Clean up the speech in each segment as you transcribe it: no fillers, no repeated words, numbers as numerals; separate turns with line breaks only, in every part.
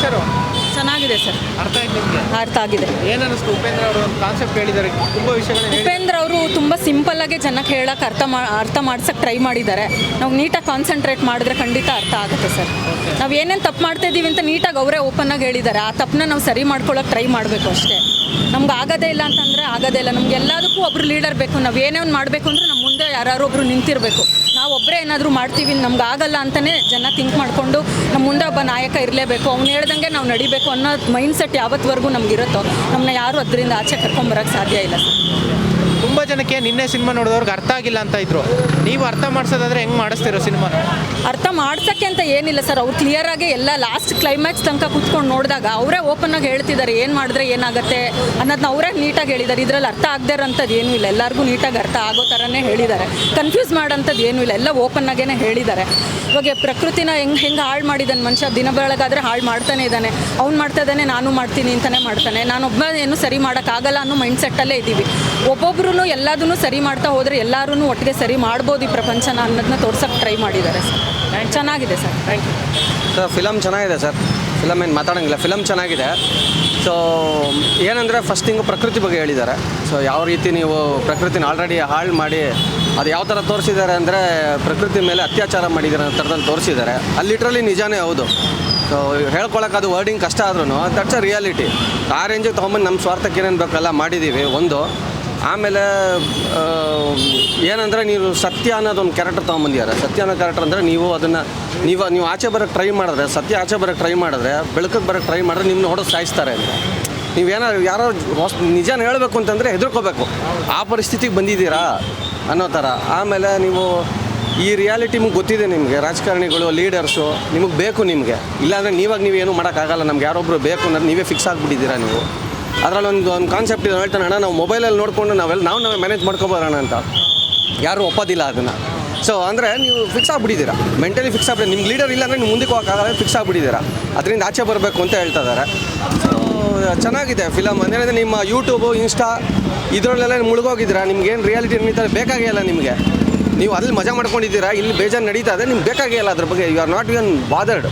Picture
ಚೆನ್ನಾಗಿದೆ sir.
ಅರ್ಥ ಆಯ್ತು ನಿಮಗೆ?
ಅರ್ಥ ಆಗಿದೆ.
ಏನು ಅನ್ನಿಸ್ತು? ಉಪೇಂದ್ರ ಅವರು ಒಂದು ಕಾನ್ಸೆಪ್ಟ್ ಹೇಳಿದ್ದಾರೆ, ತುಂಬ ವಿಷಯಗಳನ್ನ
ಉಪೇಂದ್ರ ಅವರು ತುಂಬ ಸಿಂಪಲ್ಲಾಗಿ ಜನಕ್ಕೆ ಹೇಳಕ್ಕೆ ಅರ್ಥ ಮಾಡ್ಸಕ್ಕೆ ಟ್ರೈ ಮಾಡಿದ್ದಾರೆ. ನಾವು ನೀಟಾಗಿ ಕಾನ್ಸಂಟ್ರೇಟ್ ಮಾಡಿದ್ರೆ ಖಂಡಿತ ಅರ್ಥ ಆಗುತ್ತೆ ಸರ್. ನಾವು ಏನೇನು ತಪ್ಪು ಮಾಡ್ತಾ ಇದ್ದೀವಿ ಅಂತ ನೀಟಾಗಿ ಅವರೇ ಓಪನ್ನಾಗಿ ಹೇಳಿದ್ದಾರೆ. ಆ ತಪ್ಪನ್ನ ನಾವು ಸರಿ ಮಾಡ್ಕೊಳ್ಳೋಕೆ ಟ್ರೈ ಮಾಡಬೇಕು ಅಷ್ಟೇ. ನಮ್ಗೆ ಆಗೋದೇ ಇಲ್ಲ ಅಂತಂದರೆ ಆಗೋದೇ ಇಲ್ಲ. ನಮ್ಗೆ ಎಲ್ಲದಕ್ಕೂ ಒಬ್ರು ಲೀಡರ್ ಬೇಕು. ನಾವು ಏನೇನು ಮಾಡಬೇಕು ಅಂದರೆ ನಮ್ಮ ಮುಂದೆ ಯಾರು ಒಬ್ಬರು ನಿಂತಿರಬೇಕು. ನಾವು ಒಬ್ಬರೇ ಏನಾದರೂ ಮಾಡ್ತೀವಿ, ನಮ್ಗೆ ಆಗಲ್ಲ ಅಂತಲೇ ಜನ ಥಿಂಕ್ ಮಾಡಿಕೊಂಡು ನಮ್ಮ ಮುಂದೆ ಒಬ್ಬ ನಾಯಕ ಇರಲೇಬೇಕು, ಅವ್ನು ಹೇಳ್ದಂಗೆ ನಾವು ನಡಿಬೇಕು ಅನ್ನೋ ಮೈಂಡ್ಸೆಟ್ ಯಾವತ್ತವರೆಗೂ ನಮಗಿರುತ್ತೋ ನಮ್ಮನ್ನ ಯಾರು ಅದರಿಂದ ಆಚೆ ಕರ್ಕೊಂಬರೋಕ್ಕೆ ಸಾಧ್ಯ ಇಲ್ಲ ಸರ್.
ತುಂಬ ಜನಕ್ಕೆ ನಿನ್ನೆ ಸಿನಿಮಾ ನೋಡಿದವ್ರಿಗೆ ಅರ್ಥ ಆಗಿಲ್ಲ ಅಂತ ಇದ್ರು. ನೀವು ಅರ್ಥ ಮಾಡಿಸೋದಾದ್ರೆ ಹೆಂಗೆ ಮಾಡಿಸ್ತೀರೋ ಸಿನಿಮಾನ?
ಅರ್ಥ ಮಾಡ್ಸೋಕ್ಕೆ ಅಂತ ಏನಿಲ್ಲ ಸರ್. ಅವ್ರು ಕ್ಲಿಯರಾಗಿ ಎಲ್ಲ ಲಾಸ್ಟ್ ಕ್ಲೈಮ್ಯಾಕ್ಸ್ ತನಕ ಕೂತ್ಕೊಂಡು ನೋಡಿದಾಗ ಅವರೇ ಓಪನ್ನಾಗಿ ಹೇಳ್ತಿದ್ದಾರೆ ಏನು ಮಾಡಿದ್ರೆ ಏನಾಗುತ್ತೆ ಅನ್ನೋದನ್ನ ಅವರೇ ನೀಟಾಗಿ ಹೇಳಿದ್ದಾರೆ. ಇದರಲ್ಲಿ ಅರ್ಥ ಆಗದೇ ಇರೋಂಥದ್ದು ಏನೂ ಇಲ್ಲ. ಎಲ್ಲರಿಗೂ ನೀಟಾಗಿ ಅರ್ಥ ಆಗೋ ಥರನೇ ಹೇಳಿದ್ದಾರೆ. ಕನ್ಫ್ಯೂಸ್ ಮಾಡೋಂಥದ್ದು ಏನೂ ಇಲ್ಲ. ಎಲ್ಲ ಓಪನ್ನಾಗೇ ಹೇಳಿದ್ದಾರೆ. ಇವಾಗ ಪ್ರಕೃತಿನ ಹೆಂಗೆ ಹಾಳು ಮಾಡಿದ್ದಾನೆ ಮನುಷ್ಯ. ದಿನ ಬೆಳಗಾದರೆ ಹಾಳು ಮಾಡ್ತಾನೆ ಇದ್ದಾನೆ. ಅವ್ನು ಮಾಡ್ತಾ ಇದ್ದಾನೆ, ನಾನು ಮಾಡ್ತೀನಿ ಅಂತಲೇ ಮಾಡ್ತಾನೆ. ನಾನೊಬ್ಬ ಏನು ಸರಿ ಮಾಡೋಕ್ಕಾಗಲ್ಲ ಅನ್ನೋ ಮೈಂಡ್ಸೆಟ್ಟಲ್ಲೇ ಇದ್ದೀವಿ. ಒಬ್ಬೊಬ್ಬರು ಎಲ್ಲದನ್ನು ಸರಿ ಮಾಡ್ತಾ ಹೋದರೆ ಎಲ್ಲರೂ ಒಟ್ಟಿಗೆ ಸರಿ ಮಾಡ್ಬೋದು ಈ ಪ್ರಪಂಚನ ಅನ್ನೋದನ್ನ ತೋರ್ಸೋಕ್ಕೆ ಟ್ರೈ ಮಾಡಿದ್ದಾರೆ ಸರ್. ಚೆನ್ನಾಗಿದೆ sir.
Thank you
sir. Film ಚೆನ್ನಾಗಿದೆ ಸರ್. ಫಿಲಮ್ ಏನು ಮಾತಾಡೋಂಗಿಲ್ಲ, ಫಿಲಮ್ ಚೆನ್ನಾಗಿದೆ. ಸೊ ಏನಂದರೆ ಫಸ್ಟ್ ಥಿಂಗು ಪ್ರಕೃತಿ ಬಗ್ಗೆ ಹೇಳಿದ್ದಾರೆ. ಸೊ ಯಾವ ರೀತಿ ನೀವು ಪ್ರಕೃತಿನ ಆಲ್ರೆಡಿ ಹಾಳು ಮಾಡಿ ಅದು ಯಾವ ಥರ ತೋರಿಸಿದ್ದಾರೆ ಅಂದರೆ ಪ್ರಕೃತಿ ಮೇಲೆ ಅತ್ಯಾಚಾರ ಮಾಡಿದ್ದಾರೆ ಅನ್ನೋ ಥರದಲ್ಲಿ ತೋರಿಸಿದ್ದಾರೆ. ಅಲ್ಲಿ ಲಿಟ್ರಲಿ ನಿಜಾನೇ ಹೌದು. ಸೊ ಹೇಳ್ಕೊಳಕ್ಕೆ ಅದು ವರ್ಡಿಂಗ್ ಕಷ್ಟ ಆದ್ರೂ ದಟ್ಸ್ ಅ ರಿಯಾಲಿಟಿ. ಆ ರೇಂಜಿಗೆ ತೊಗೊಂಬಂದು ನಮ್ಮ ಸ್ವಾರ್ಥಕ್ಕೆ ಏನೇನು ಬೇಕಲ್ಲ ಮಾಡಿದ್ದೀವಿ ಒಂದು. ಆಮೇಲೆ ಏನಂದರೆ ನೀವು ಸತ್ಯ ಅನ್ನೋದೊಂದು ಕ್ಯಾರೆಕ್ಟರ್ ತೊಗೊಂಬಂದಿದ್ದಾರೆ. ಸತ್ಯ ಅನ್ನೋ ಕ್ಯಾರೆಕ್ಟರ್ ಅಂದರೆ ನೀವು ಅದನ್ನು ನೀವು ಆಚೆ ಬರೋಕ್ಕೆ ಟ್ರೈ ಮಾಡಿದ್ರೆ, ಸತ್ಯ ಆಚೆ ಬರೋಕ್ಕೆ ಟ್ರೈ ಮಾಡಿದ್ರೆ, ಬೆಳಕಿಗೆ ಬರೋಕ್ಕೆ ಟ್ರೈ ಮಾಡಿದ್ರೆ ನಿಮ್ಮನ್ನ ಹೊಡೆದು ಸಾಯಿಸ್ತಾರೆ ಅಂತ. ನೀವೇನಾದ್ರು ಯಾರೋ ನಿಜಾನ ಹೇಳಬೇಕು ಅಂತಂದರೆ ಹೆದರ್ಕೋಬೇಕು. ಆ ಪರಿಸ್ಥಿತಿಗೆ ಬಂದಿದ್ದೀರಾ ಅನ್ನೋ ಥರ. ಆಮೇಲೆ ನೀವು ಈ ರಿಯಾಲಿಟಿ ನಿಮ್ಗೆ ಗೊತ್ತಿದೆ. ನಿಮಗೆ ರಾಜಕಾರಣಿಗಳು, ಲೀಡರ್ಸು ನಿಮಗೆ ಬೇಕು. ನಿಮಗೆ ಇಲ್ಲಾಂದರೆ ನೀವೇನು ಮಾಡೋಕ್ಕಾಗಲ್ಲ. ನಮ್ಗೆ ಯಾರೊಬ್ಬರು ಬೇಕು ಅನ್ನೋದು ನೀವೇ ಫಿಕ್ಸ್ ಆಗಿಬಿಟ್ಟಿದ್ದೀರಾ ನೀವು. ಅದರಲ್ಲಿ ಒಂದು ಕಾನ್ಸೆಪ್ಟ್ ಇದೆ. ಹೇಳ್ತಾನೆ ಅಣ್ಣ ನಾವು ಮೊಬೈಲಲ್ಲಿ ನೋಡಿಕೊಂಡು ನಾವೇ ಮ್ಯಾನೇಜ್ ಮಾಡ್ಕೊಬೋದಣ್ಣ ಅಂತ. ಯಾರೂ ಒಪ್ಪೋದಿಲ್ಲ ಅದನ್ನು. ಸೊ ಅಂದರೆ ನೀವು ಫಿಕ್ಸ್ ಆಗಿಬಿಟ್ಟಿದ್ದೀರಾ, ಮೆಂಟಲಿ ಫಿಕ್ಸ್ ಆಗ್ಬಿಟ್ಟು. ನಿಮ್ಗೆ ಲೀಡರ್ ಇಲ್ಲ ಅಂದರೆ ನೀವು ಮುಂದಕ್ಕೆ ಹೋಗೋಕ್ಕಾಗಲ್ಲ, ಫಿಕ್ಸ್ ಆಗಿಬಿಟ್ಟಿದ್ದೀರಾ. ಅದರಿಂದ ಆಚೆ ಬರಬೇಕು ಅಂತ ಹೇಳ್ತಾ ಇದ್ದಾರೆ. ಸೊ ಚೆನ್ನಾಗಿದೆ ಫಿಲಮ್. ಅಂದರೆ ನಿಮ್ಮ ಯೂಟ್ಯೂಬು, ಇನ್ಸ್ಟಾ ಇದರಲ್ಲೆಲ್ಲ ಮುಳುಗೋಗಿದ್ದೀರಾ. ನಿಮ್ಗೇನು ರಿಯಾಲಿಟಿ ನಡೀತಾರೆ ಬೇಕಾಗಿಲ್ಲ. ನಿಮಗೆ ನೀವು ಅಲ್ಲಿ ಮಜಾ ಮಾಡ್ಕೊಂಡಿದ್ದೀರಾ. ಇಲ್ಲಿ ಬೇಜಾರು ನಡೀತಾ ಇದೆ, ನಿಮ್ಗೆ ಬೇಕಾಗಿಲ್ಲ ಅದ್ರ ಬಗ್ಗೆ. You are not even bothered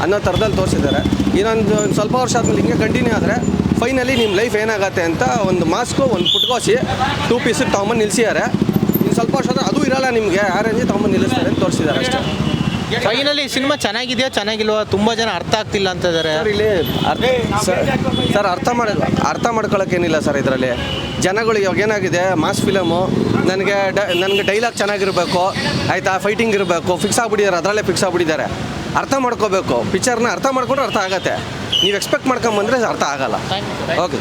ಅನ್ನೋ ಥರದಲ್ಲಿ ತೋರಿಸಿದ್ದಾರೆ. ಇನ್ನೊಂದು ಸ್ವಲ್ಪ ವರ್ಷ ಆದಮೇಲೆ ಹಿಂಗೆ ಕಂಟಿನ್ಯೂ ಆದರೆ ಫೈನಲಿ ನಿಮ್ಮ ಲೈಫ್ ಏನಾಗತ್ತೆ ಅಂತ ಒಂದು ಮಾಸ್ಕು, ಒಂದು ಪುಟ್ಕೋಸಿ 2 ಪೀಸಿಗೆ ತೊಗೊಂಬಂದು ನಿಲ್ಲಿಸಿದ್ದಾರೆ. ಇನ್ನು ಸ್ವಲ್ಪ ವರ್ಷ ಅದು ಇರೋಲ್ಲ ನಿಮಗೆ. ಆ ರೇಂಜಿಗೆ ತೊಗೊಂಬಂದು ನಿಲ್ಲಿಸ್ತಾರೆ ಅಂತ ತೋರಿಸಿದ್ದಾರೆ ಅಷ್ಟೇ.
ಫೈನಲಿ ಸಿನಿಮಾ ಚೆನ್ನಾಗಿದೆಯಾ ಚೆನ್ನಾಗಿಲ್ವಾ? ತುಂಬ ಜನ ಅರ್ಥ ಆಗ್ತಿಲ್ಲ ಅಂತ ಇದ್ದಾರೆ.
ಸರ್ ಇಲ್ಲಿ ಸರ್ ಅರ್ಥ ಮಾಡ್ಕೊಳ್ಳೋಕ್ಕೇನಿಲ್ಲ ಸರ್. ಇದರಲ್ಲಿ ಜನಗಳು ಇವಾಗ ಏನಾಗಿದೆ, ಮಾಸ್ ಫಿಲಮು ನನಗೆ ಡೈಲಾಗ್ ಚೆನ್ನಾಗಿರಬೇಕು, ಆಯಿತಾ, ಫೈಟಿಂಗ್ ಇರಬೇಕು, ಫಿಕ್ಸ್ ಆಗಿಬಿಟ್ಟಿದ್ದಾರೆ. ಅದರಲ್ಲೇ ಫಿಕ್ಸ್ ಆಗಿಬಿಟ್ಟಿದ್ದಾರೆ. ಅರ್ಥ ಮಾಡ್ಕೋಬೇಕು. ಪಿಕ್ಚರ್ನ ಅರ್ಥ ಮಾಡ್ಕೊಂಡ್ರೆ ಅರ್ಥ ಆಗುತ್ತೆ. ನೀವು ಎಕ್ಸ್ಪೆಕ್ಟ್ ಮಾಡ್ಕೊಂಬಂದರೆ ಅರ್ಥ ಆಗಲ್ಲ. ಓಕೆ.